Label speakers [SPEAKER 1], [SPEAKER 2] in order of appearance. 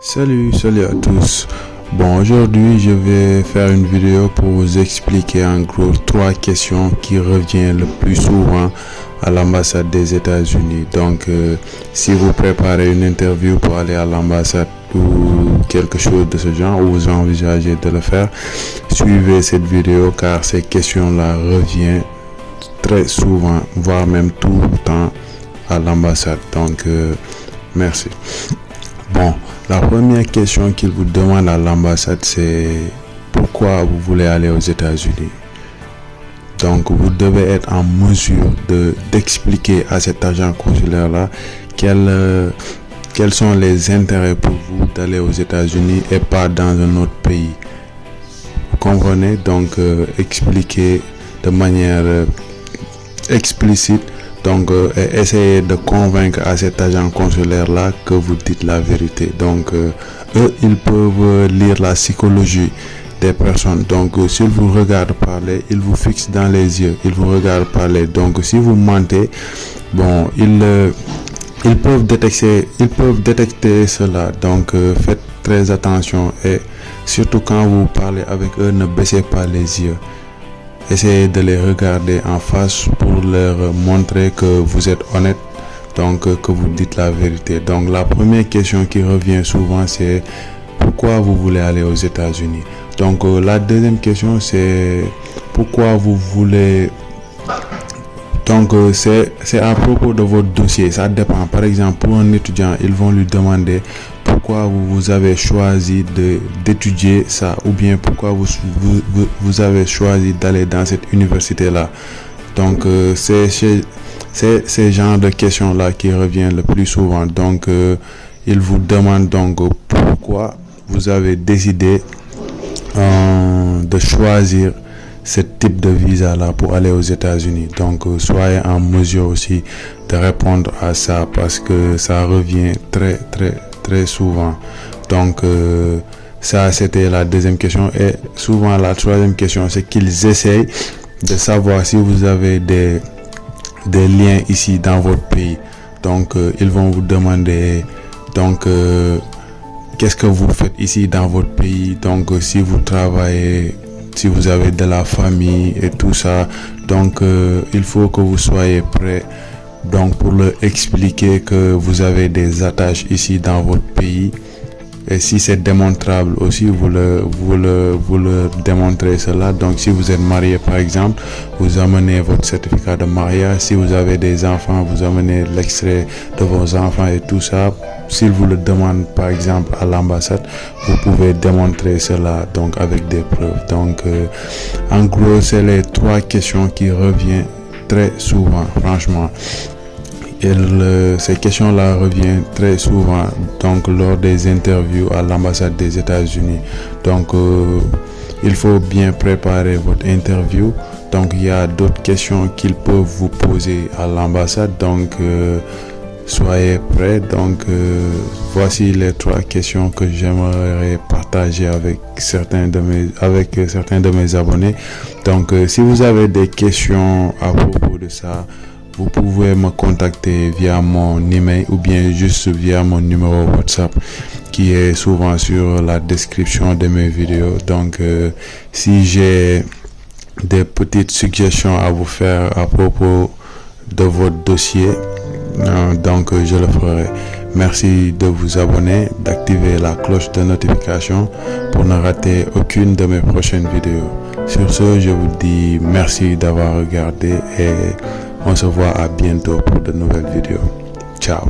[SPEAKER 1] Salut à tous. Bon, aujourd'hui, je vais faire une vidéo pour vous expliquer en gros 3 questions qui reviennent le plus souvent à l'ambassade des États-Unis. Donc, si vous préparez une interview pour aller à l'ambassade ou quelque chose de ce genre, ou vous envisagez de le faire, suivez cette vidéo car ces questions-là reviennent très souvent, voire même tout le temps à l'ambassade. Donc, merci. Bon, la première question qu'il vous demande à l'ambassade, c'est pourquoi vous voulez aller aux États-Unis. Donc, vous devez être en mesure d'expliquer à cet agent consulaire-là quels sont les intérêts pour vous d'aller aux États-Unis et pas dans un autre pays. Vous comprenez? Donc, expliquer de manière explicite. Donc, essayez de convaincre à cet agent consulaire-là que vous dites la vérité. Donc, eux, ils peuvent lire la psychologie des personnes. Donc, s'ils vous regardent parler, ils vous fixent dans les yeux, ils vous regardent parler. Donc, si vous mentez, bon, ils peuvent détecter cela. Donc, faites très attention et surtout quand vous parlez avec eux, ne baissez pas les yeux. Essayez de les regarder en face pour leur montrer que vous êtes honnête, donc que vous dites la vérité. Donc la première question qui revient souvent, c'est pourquoi vous voulez aller aux États-Unis. Donc la deuxième question, c'est pourquoi vous voulez. Donc c'est à propos de votre dossier, ça dépend. Par exemple, pour un étudiant, ils vont lui demander pourquoi vous avez choisi d'étudier ça, ou bien pourquoi vous avez choisi d'aller dans cette université-là. Donc, c'est ces genres de questions-là qui reviennent le plus souvent. Donc, ils vous demandent donc pourquoi vous avez décidé de choisir ce type de visa-là pour aller aux États-Unis. Donc, soyez en mesure aussi de répondre à ça parce que ça revient très souvent. Donc ça c'était la deuxième question, et souvent la troisième question, c'est qu'ils essayent de savoir si vous avez des liens ici dans votre pays. Donc ils vont vous demander donc qu'est-ce que vous faites ici dans votre pays, donc si vous travaillez, si vous avez de la famille et tout ça. Donc il faut que vous soyez prêt donc pour leur expliquer que vous avez des attaches ici dans votre pays, et si c'est démontrable aussi, vous leur démontrez cela. Donc si vous êtes marié par exemple, vous amenez votre certificat de mariage. Si vous avez des enfants, vous amenez l'extrait de vos enfants et tout ça. S'ils vous le demandent par exemple à l'ambassade, vous pouvez démontrer cela donc avec des preuves. Donc en gros, c'est les 3 questions qui reviennent très souvent, franchement. Ces questions-là reviennent très souvent donc lors des interviews à l'ambassade des États-Unis. Donc il faut bien préparer votre interview. Donc il y a d'autres questions qu'ils peuvent vous poser à l'ambassade. Donc soyez prêts. Donc voici les 3 questions que j'aimerais partager avec certains de mes abonnés. Donc si vous avez des questions à propos de ça, vous pouvez me contacter via mon email ou bien juste via mon numéro WhatsApp qui est souvent sur la description de mes vidéos. Donc si j'ai des petites suggestions à vous faire à propos de votre dossier, donc je le ferai. Merci de vous abonner, d'activer la cloche de notification pour ne rater aucune de mes prochaines vidéos. Sur ce, je vous dis merci d'avoir regardé et on se voit à bientôt pour de nouvelles vidéos. Ciao.